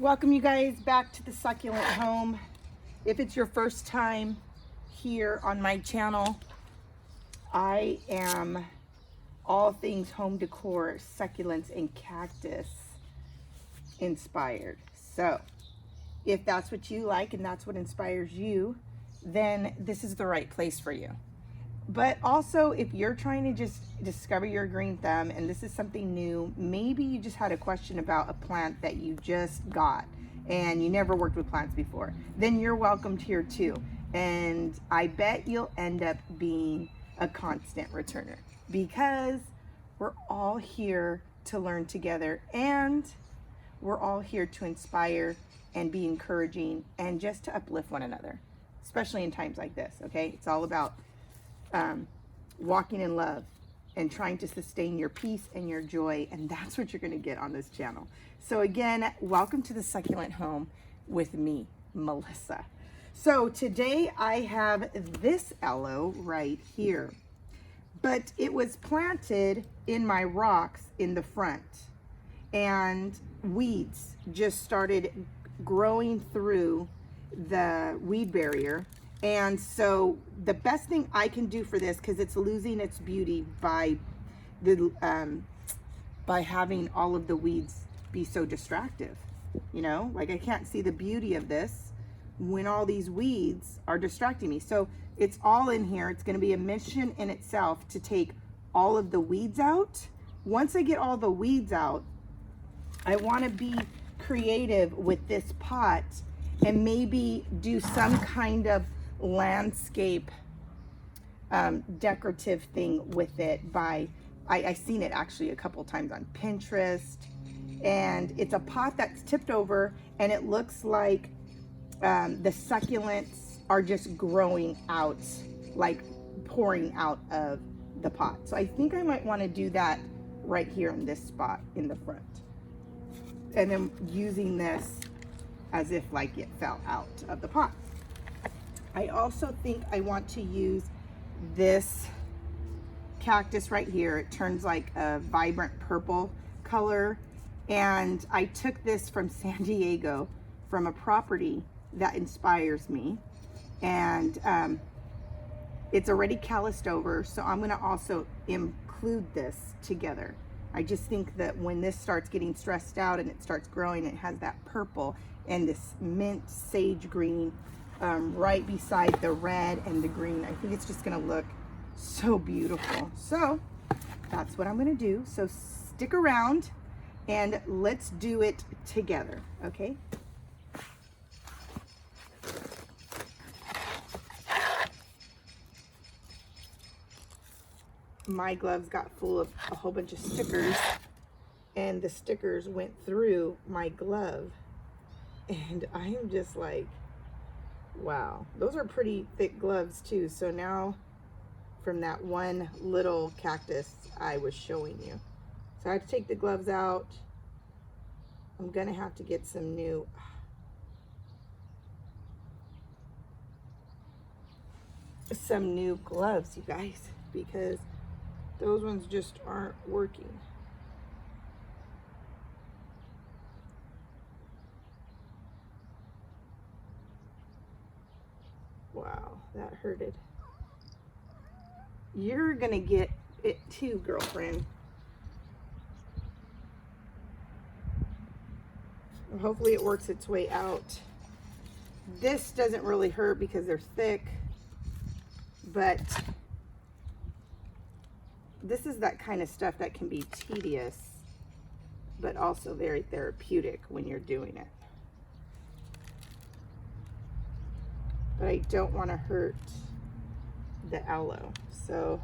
Welcome you guys back to the Succulent Home. If it's your first time here on my channel, I am all things home decor, succulents, and cactus inspired. So if that's what you like and that's what inspires you, then this is the right place for you. But also, if you're trying to just discover your green thumb and this is something new, maybe you just had a question about a plant that you just got and you never worked with plants before, then you're welcomed here too. And I bet you'll end up being a constant returner because we're all here to learn together, and we're all here to inspire and be encouraging and just to uplift one another, especially in times like this, okay? It's all about walking in love and trying to sustain your peace and your joy, and that's what you're going to get on this channel. So again, welcome to the Succulent Home with me, Melissa. So today I have this aloe right here, but it was planted in my rocks in the front, and weeds just started growing through the weed barrier. And so the best thing I can do for this, because it's losing its beauty by having all of the weeds be so distractive, you know, like I can't see the beauty of this when all these weeds are distracting me. So it's all in here. It's going to be a mission in itself to take all of the weeds out. Once I get all the weeds out, I want to be creative with this pot and maybe do some kind of landscape decorative thing with it. I've seen it actually a couple times on Pinterest, and it's a pot that's tipped over and it looks like the succulents are just growing out, like pouring out of the pot. So I think I might want to do that right here in this spot in the front, and then using this as if like it fell out of the pot. I also think I want to use this cactus right here. It turns like a vibrant purple color. And I took this from San Diego from a property that inspires me. And it's already calloused over, so I'm gonna also include this together. I just think that when this starts getting stressed out and it starts growing, it has that purple and this mint sage green right beside the red and the green. I think it's just gonna look so beautiful. So that's what I'm gonna do. So stick around and let's do it together, okay? My gloves got full of a whole bunch of stickers, and the stickers went through my glove, and I am just like, wow, those are pretty thick gloves too. So now from that one little cactus I was showing you, so I have to take the gloves out. I'm gonna have to get some new gloves, you guys, because those ones just aren't working. Wow, that hurted. You're gonna get it too, girlfriend. Hopefully it works its way out. This doesn't really hurt because they're thick, but this is that kind of stuff that can be tedious, but also very therapeutic when you're doing it. But I don't want to hurt the aloe, so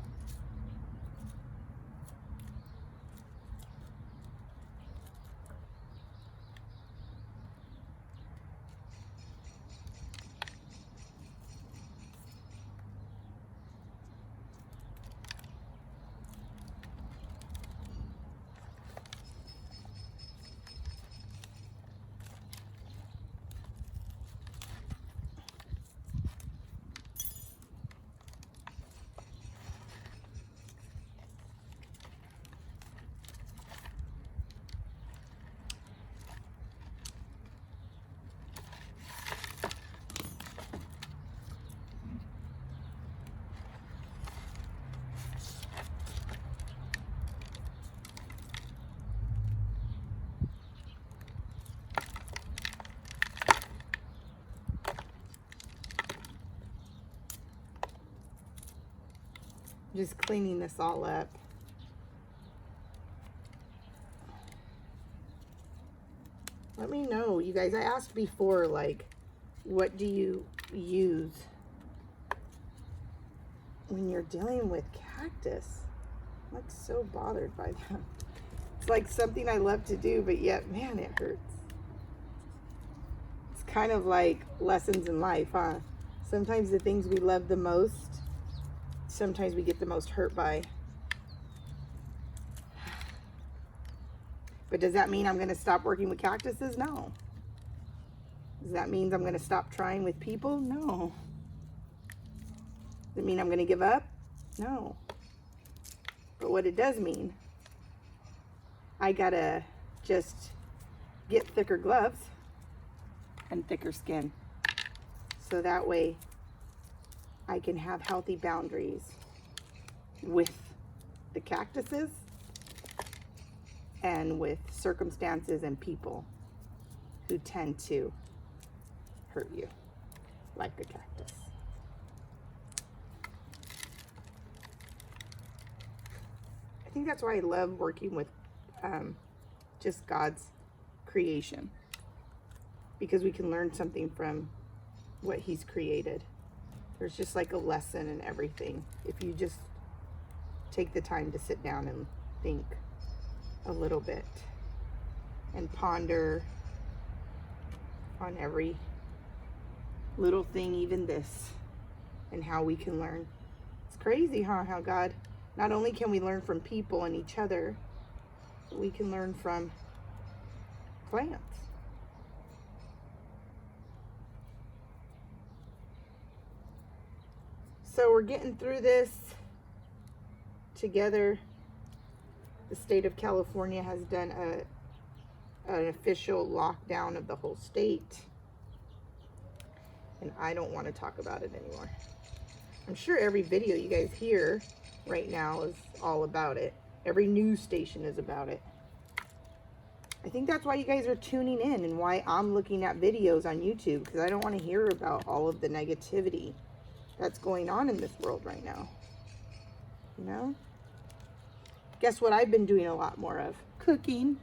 Just cleaning this all up. Let me know, you guys. I asked before, like, what do you use when you're dealing with cactus? I'm like so bothered by that. It's like something I love to do, but yet, man, it hurts. It's kind of like lessons in life, huh? Sometimes the things we love the most, sometimes we get the most hurt by. But does that mean I'm going to stop working with cactuses? No. Does that mean I'm going to stop trying with people? No. Does it mean I'm going to give up? No. But what it does mean, I got to just get thicker gloves and thicker skin. So that way I can have healthy boundaries with the cactuses and with circumstances and people who tend to hurt you, like the cactus. I think that's why I love working with just God's creation, because we can learn something from what He's created. There's just like a lesson in everything if you just take the time to sit down and think a little bit and ponder on every little thing, even this, and how we can learn. It's crazy, huh? How God, not only can we learn from people and each other, but we can learn from plants. So we're getting through this together. The state of California has done an official lockdown of the whole state. And I don't want to talk about it anymore. I'm sure every video you guys hear right now is all about it. Every news station is about it. I think that's why you guys are tuning in and why I'm looking at videos on YouTube, because I don't want to hear about all of the negativity that's going on in this world right now. You know? Guess what I've been doing a lot more of? Cooking.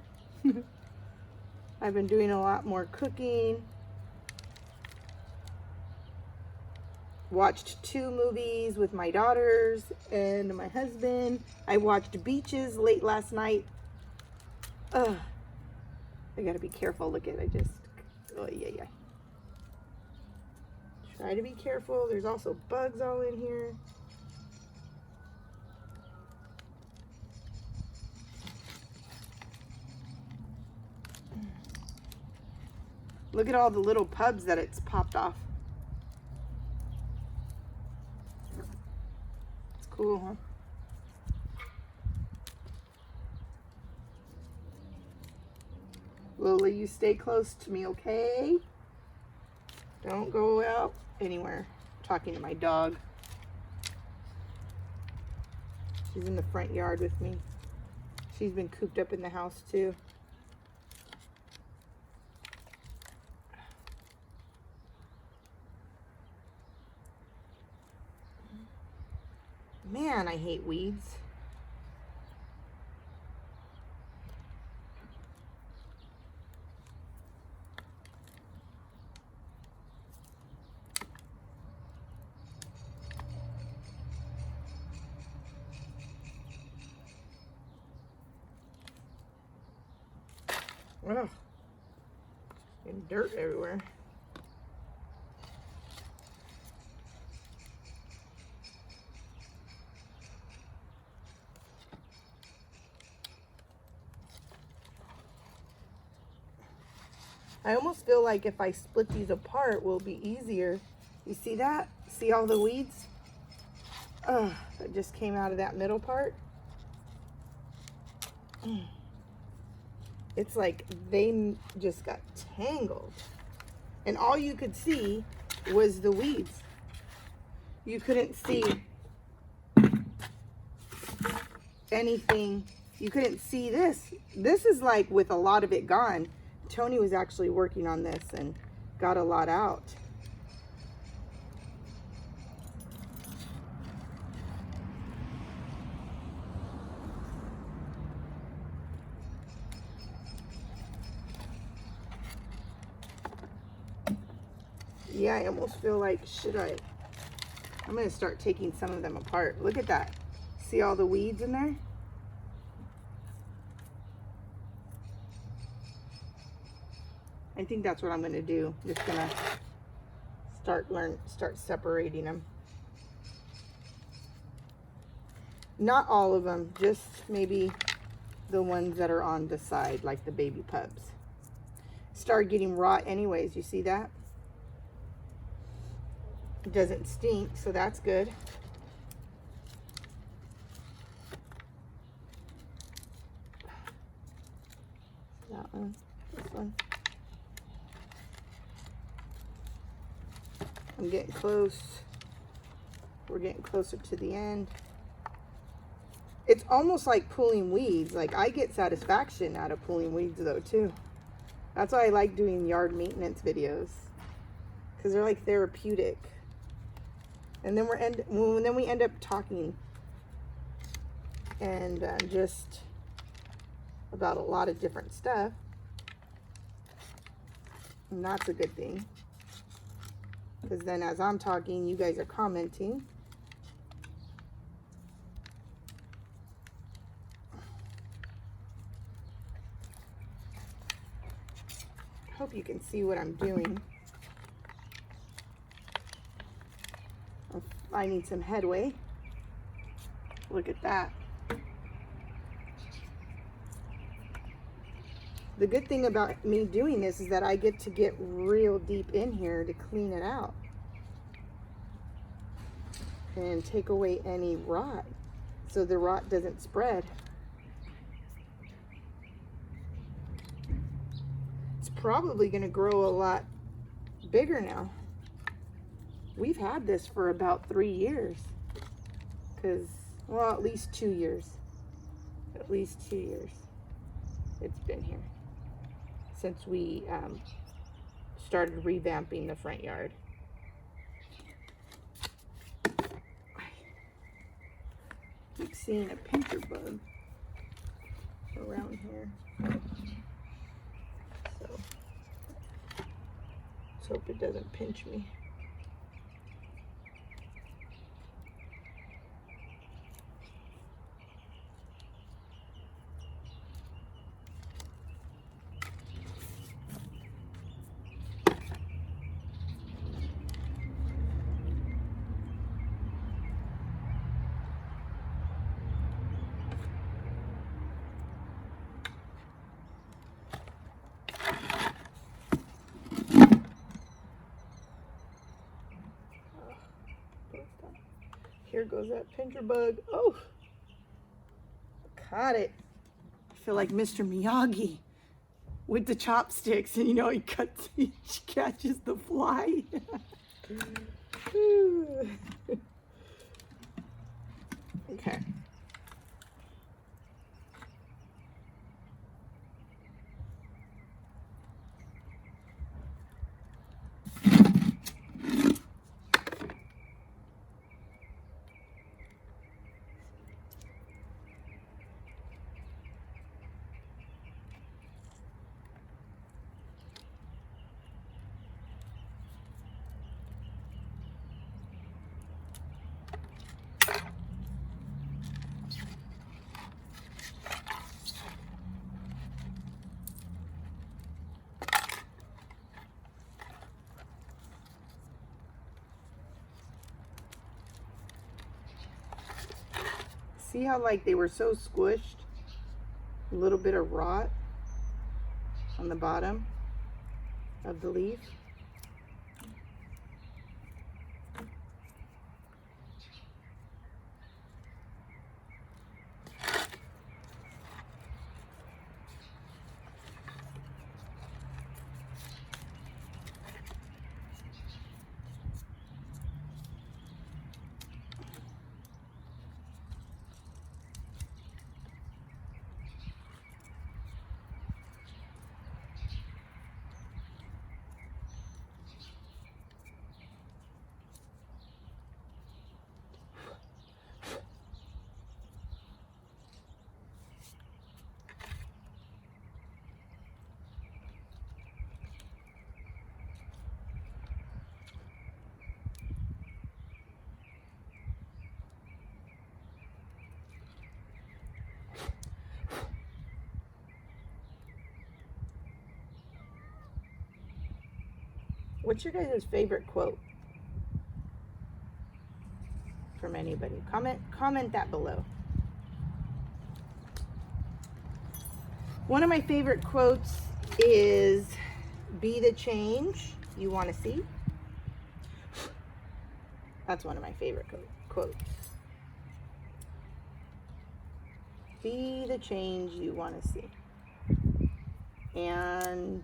I've been doing a lot more cooking. Watched 2 movies with my daughters and my husband. I watched Beaches late last night. Ugh. I gotta be careful. Look at, oh yeah. Try to be careful. There's also bugs all in here. Look at all the little pubs that it's popped off. It's cool, huh? Lily, you stay close to me, okay? Don't go out anywhere. I'm talking to my dog. She's in the front yard with me. She's been cooped up in the house too. Man, I hate weeds. Ugh. And dirt everywhere. I almost feel like if I split these apart, it will be easier. You see that? See all the weeds? Ugh, that just came out of that middle part. It's like they just got tangled. And all you could see was the weeds. You couldn't see anything. You couldn't see this. This is like with a lot of it gone. Tony was actually working on this and got a lot out. Yeah, I almost feel like, I'm going to start taking some of them apart. Look at that. See all the weeds in there? I think that's what I'm going to do. Just going to start separating them. Not all of them, just maybe the ones that are on the side, like the baby pups. Start getting rot anyways, you see that? It doesn't stink, so that's good. That one, this one. I'm getting close. We're getting closer to the end. It's almost like pulling weeds. Like, I get satisfaction out of pulling weeds though too. That's why I like doing yard maintenance videos, because they're like therapeutic. And then we end up talking and just about a lot of different stuff, and that's a good thing, because then as I'm talking, you guys are commenting. I hope you can see what I'm doing. I'm finding some headway. Look at that. The good thing about me doing this is that I get to get real deep in here to clean it out and take away any rot, so the rot doesn't spread. It's probably going to grow a lot bigger now. We've had this for about 3 years, because, well, at least 2 years. At least 2 years it's been here since we started revamping the front yard. I keep seeing a pincher bug around here. So let's hope it doesn't pinch me. Here goes that pincher bug. Oh, caught it. I feel like Mr. Miyagi with the chopsticks, and you know, he catches the fly. Okay. See how like they were so squished? A little bit of rot on the bottom of the leaf. What's your guys' favorite quote from anybody? Comment that below. One of my favorite quotes is, "Be the change you want to see." That's one of my favorite quotes. Be the change you want to see. And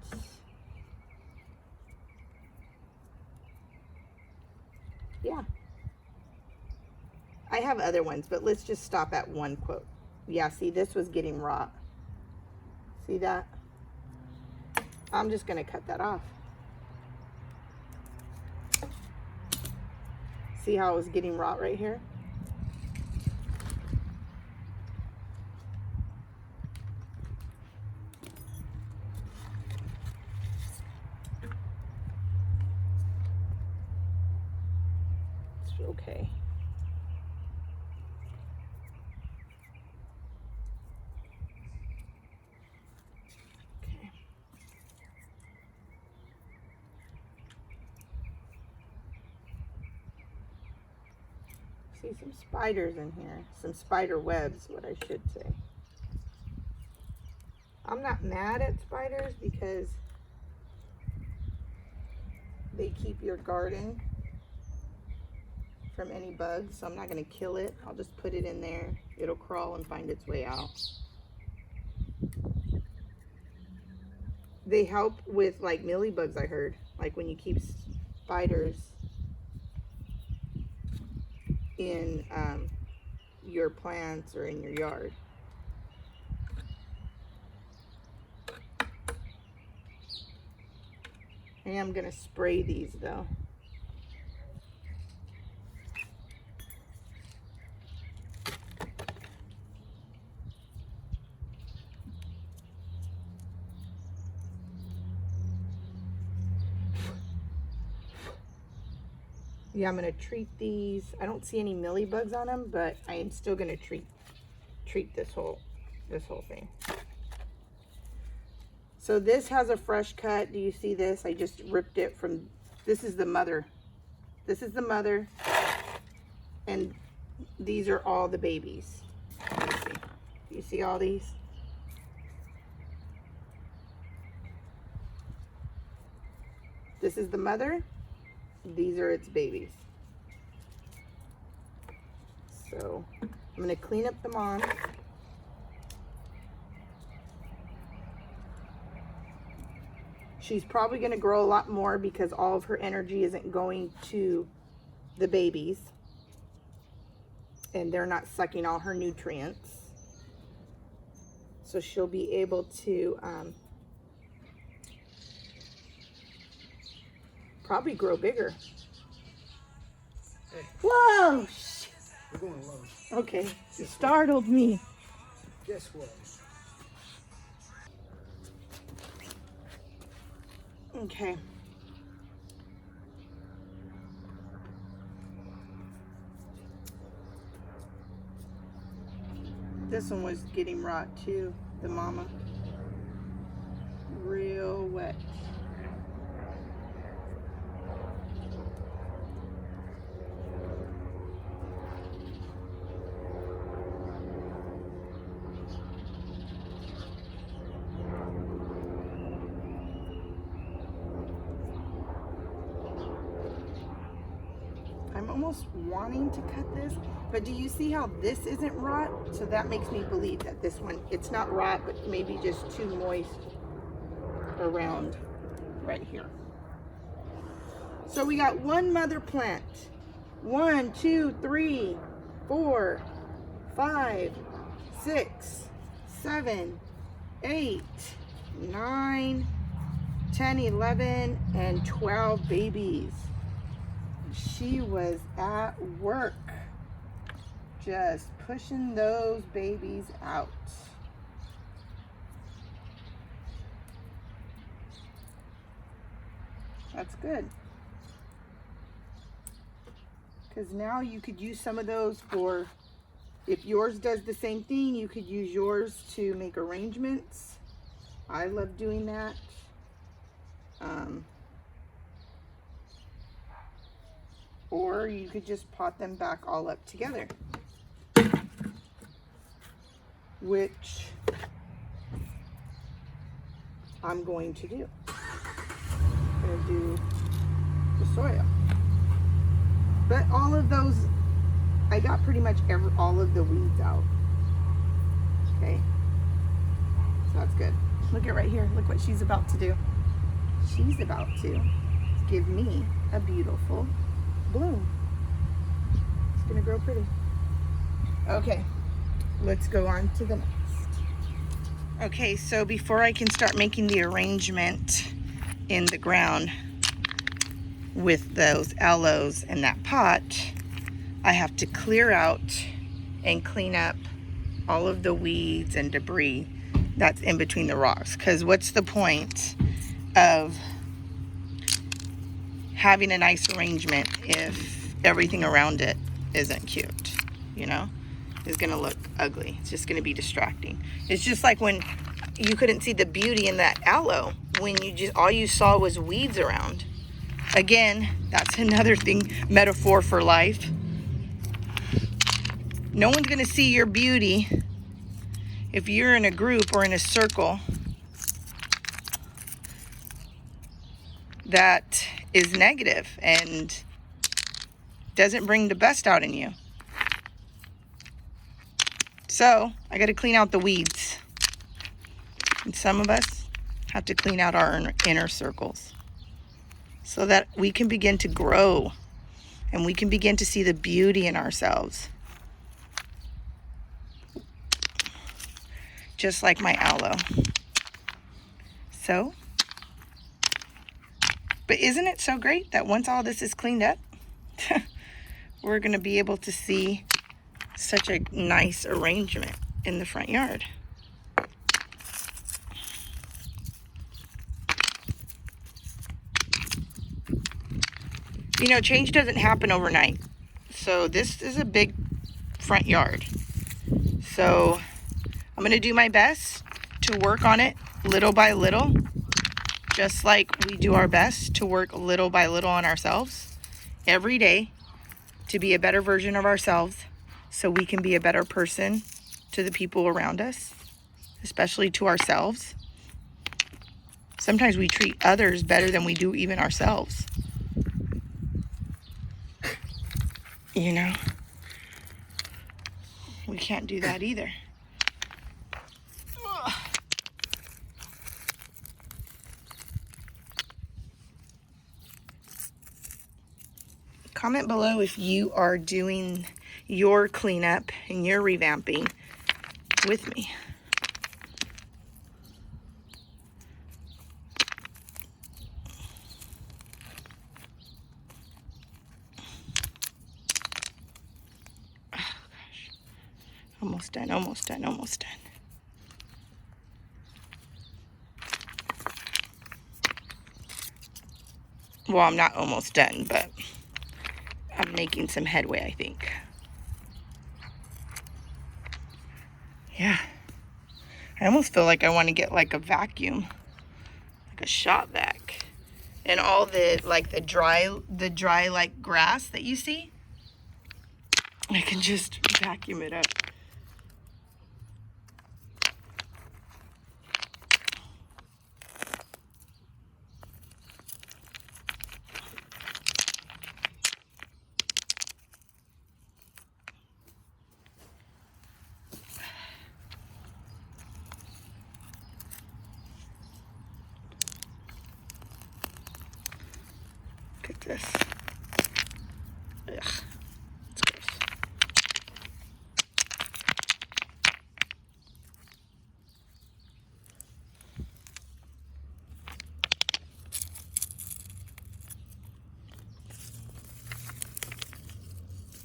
yeah, I have other ones, but let's just stop at one quote. Yeah, see, this was getting raw. See that? I'm just going to cut that off. See how it was getting raw right here? It's okay. See some spiders in here, some spider webs, what I should say. I'm not mad at spiders because they keep your garden from any bugs, so I'm not going to kill it. I'll just put it in there. It'll crawl and find its way out. They help with like mealybugs, I heard, like when you keep spiders in your plants or in your yard. I am going to spray these though. Yeah, I'm going to treat these. I don't see any mealybugs on them, but I am still going to treat this whole thing. So this has a fresh cut. Do you see this? I just ripped it from, this is the mother. This is the mother. And these are all the babies. Let me see. Do you see all these? This is the mother. These are its babies. So I'm going to clean up the mom. She's probably going to grow a lot more because all of her energy isn't going to the babies. And they're not sucking all her nutrients. So she'll be able to probably grow bigger. Hey. Whoa! We're going low. Okay, you startled me. Guess what? Okay. This one was getting rot too, the mama. Real wet. I'm almost wanting to cut this, but do you see how this isn't rot? So that makes me believe that this one, it's not rot, but maybe just too moist around right here. So we got one mother plant. 1, 2, 3, 4, 5, 6, 7, 8, 9, 10, 11, and 12 babies. She was at work just pushing those babies out. That's good. Because now you could use some of those for, if yours does the same thing, you could use yours to make arrangements. I love doing that. or you could just pot them back all up together, which I'm going to do. I'm going to do the soil. But all of those, I got pretty much all of the weeds out. Okay, so that's good. Look at right here. Look what she's about to do. She's about to give me a beautiful bloom. It's gonna grow pretty. Okay, let's go on to the next. Okay, so before I can start making the arrangement in the ground with those aloes and that pot, I have to clear out and clean up all of the weeds and debris that's in between the rocks. Because what's the point of having a nice arrangement if everything around it isn't cute? You know, it's gonna look ugly. It's just gonna be distracting. It's just like when you couldn't see the beauty in that aloe when you just all you saw was weeds around. Again, that's another thing, metaphor for life. No one's gonna see your beauty if you're in a group or in a circle that is negative and doesn't bring the best out in you. So I got to clean out the weeds. And some of us have to clean out our inner circles so that we can begin to grow and we can begin to see the beauty in ourselves. Just like my aloe. So, but isn't it so great that once all this is cleaned up, we're going to be able to see such a nice arrangement in the front yard. You know, change doesn't happen overnight. So this is a big front yard. So I'm going to do my best to work on it little by little, just like we do our best to work little by little on ourselves every day to be a better version of ourselves so we can be a better person to the people around us, especially to ourselves. Sometimes we treat others better than we do even ourselves. You know, we can't do that either. Comment below if you are doing your cleanup and your revamping with me. Oh, gosh. Almost done, almost done, almost done. Well, I'm not almost done, but I'm making some headway, I think. Yeah. I almost feel like I want to get like a vacuum, like a shop vac. And all the like the dry like grass that you see, I can just vacuum it up. Look at this. Ugh, it's gross.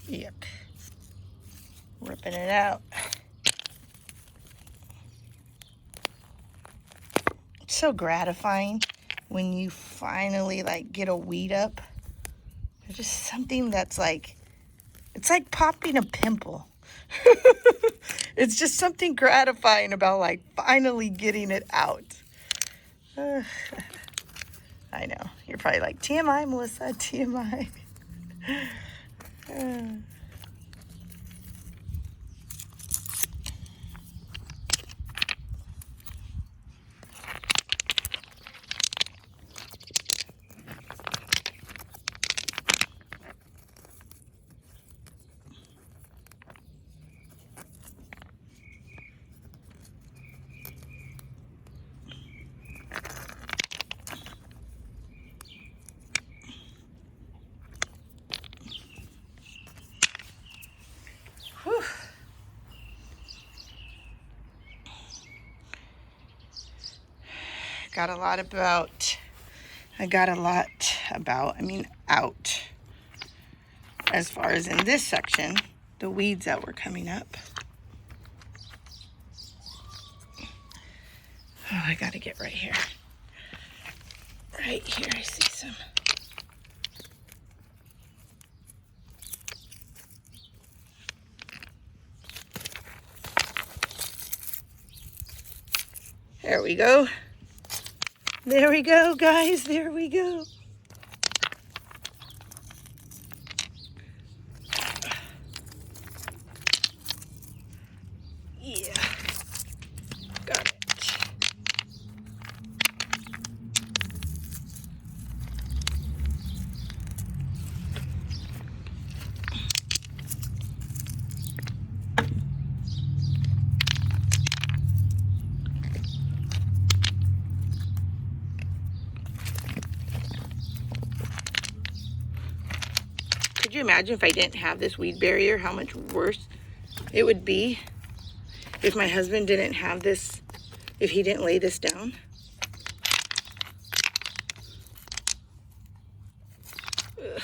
Yuck. Ripping it out. It's so gratifying when you finally like get a weed up. There's just something that's like, it's like popping a pimple. It's just something gratifying about like finally getting it out. I know, you're probably like, TMI, Melissa, TMI. Whew. I got a lot about, out. As far as in this section, the weeds that were coming up. Oh, I gotta get right here. Right here, I see some. There we go. There we go, guys. There we go. Yeah. Got it. Could you imagine if I didn't have this weed barrier, how much worse it would be if my husband didn't have this, if he didn't lay this down? Ugh.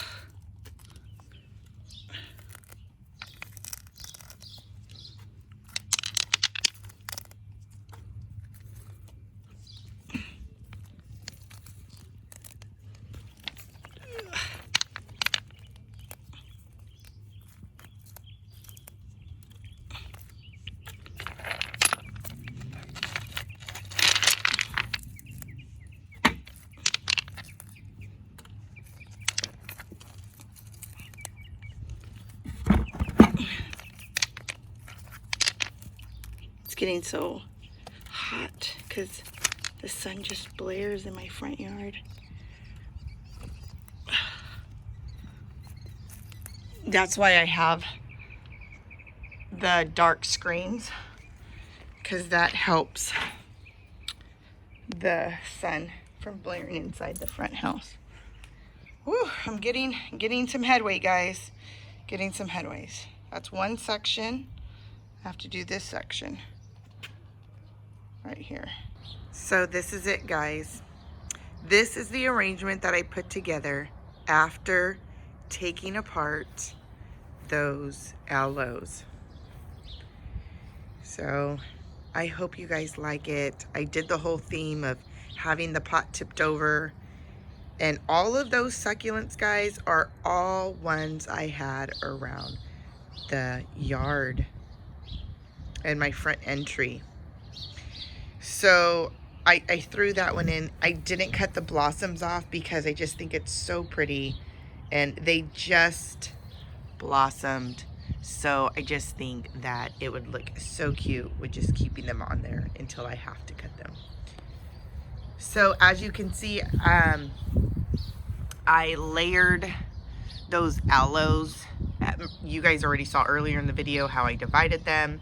It's getting so hot because the sun just blares in my front yard. That's why I have the dark screens, because that helps the sun from blaring inside the front house. Woo, I'm getting some headway, guys. Getting some headways. That's one section. I have to do this section right here. So this is it, guys. This is the arrangement that I put together after taking apart those aloes. So I hope you guys like it. I did the whole theme of having the pot tipped over, and all of those succulents, guys, are all ones I had around the yard and my front entry. So I threw that one in. I didn't cut the blossoms off because I just think it's so pretty, and they just blossomed. So I just think that it would look so cute with just keeping them on there until I have to cut them. So as you can see, I layered those aloes. You guys already saw earlier in the video how I divided them.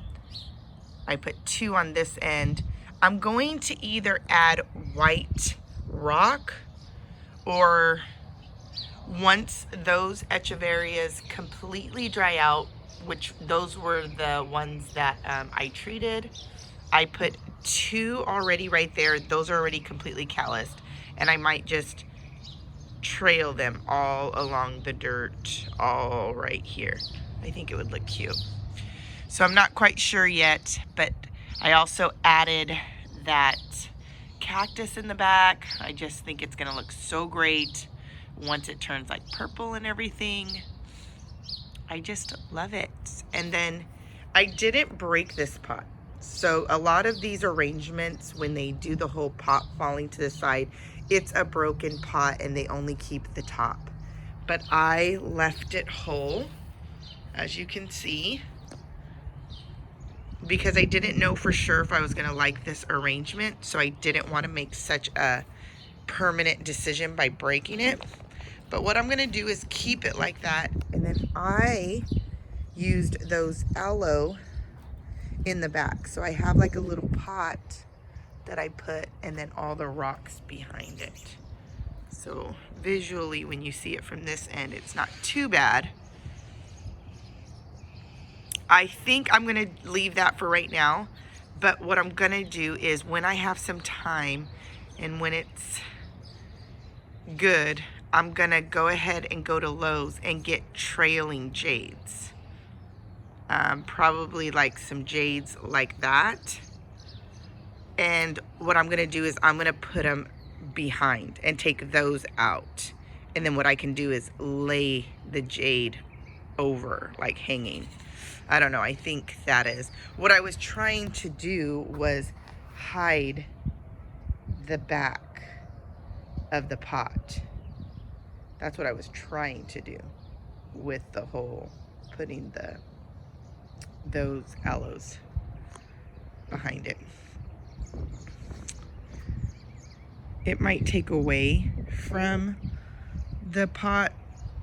I put 2 on this end. I'm going to either add white rock, or once those echeverias completely dry out, which those were the ones that I treated, I put 2 already right there. Those are already completely calloused, and I might just trail them all along the dirt, all right here. I think it would look cute. So I'm not quite sure yet, but I also added that cactus in the back. I just think it's gonna look so great once it turns like purple and everything. I just love it. And then I didn't break this pot. So a lot of these arrangements, when they do the whole pot falling to the side, it's a broken pot and they only keep the top. but I left it whole, as you can see, because I didn't know for sure if I was gonna like this arrangement, so I didn't want to make such a permanent decision by breaking it. But what I'm gonna do is keep it like that, and then I used those aloe in the back. So I have like a little pot that I put, and then all the rocks behind it. So visually, when you see it from this end, it's not too bad. I think I'm gonna leave that for right now, but what I'm gonna do is when I have some time and when it's good, I'm gonna go ahead and go to Lowe's and get trailing jades. Probably like some jades like that. And what I'm gonna do is I'm gonna put them behind and take those out. And then what I can do is lay the jade over, like hanging. I don't know, I think that is. What I was trying to do was hide the back of the pot. That's what I was trying to do with the whole putting those aloes behind it. It might take away from the pot,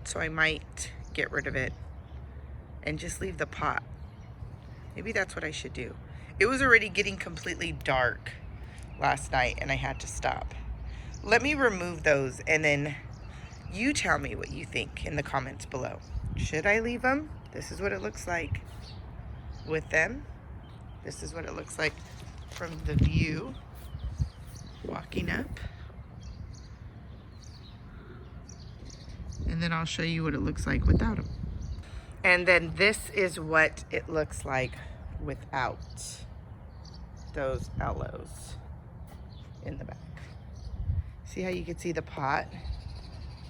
so I might get rid of it and just leave the pot. Maybe that's what I should do. It was already getting completely dark last night and I had to stop. Let me remove those and then you tell me what you think in the comments below. Should I leave them? This is what it looks like with them. This is what it looks like from the view walking up. And then I'll show you what it looks like without them. And then this is what it looks like without those aloes in the back. See how you can see the pot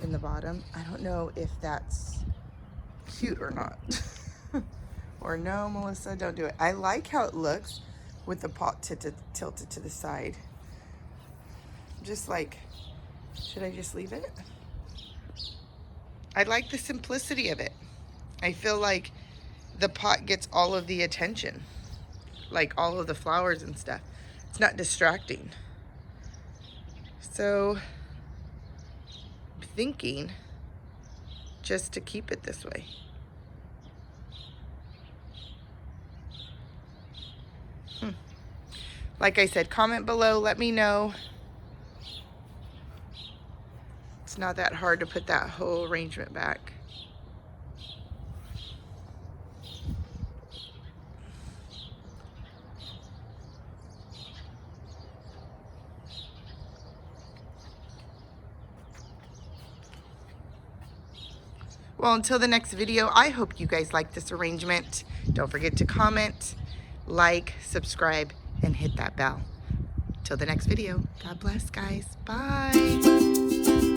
in the bottom? I don't know if that's cute or not. Or no, Melissa, don't do it. I like how it looks with the pot tilted to the side. Just like, should I just leave it? I like the simplicity of it. I feel like the pot gets all of the attention, like all of the flowers and stuff. It's not distracting. So I'm thinking just to keep it this way. Like I said, comment below, let me know. It's not that hard to put that whole arrangement back. Well, until the next video, I hope you guys like this arrangement. Don't forget to comment, like, subscribe, and hit that bell. Till the next video, God bless, guys. Bye.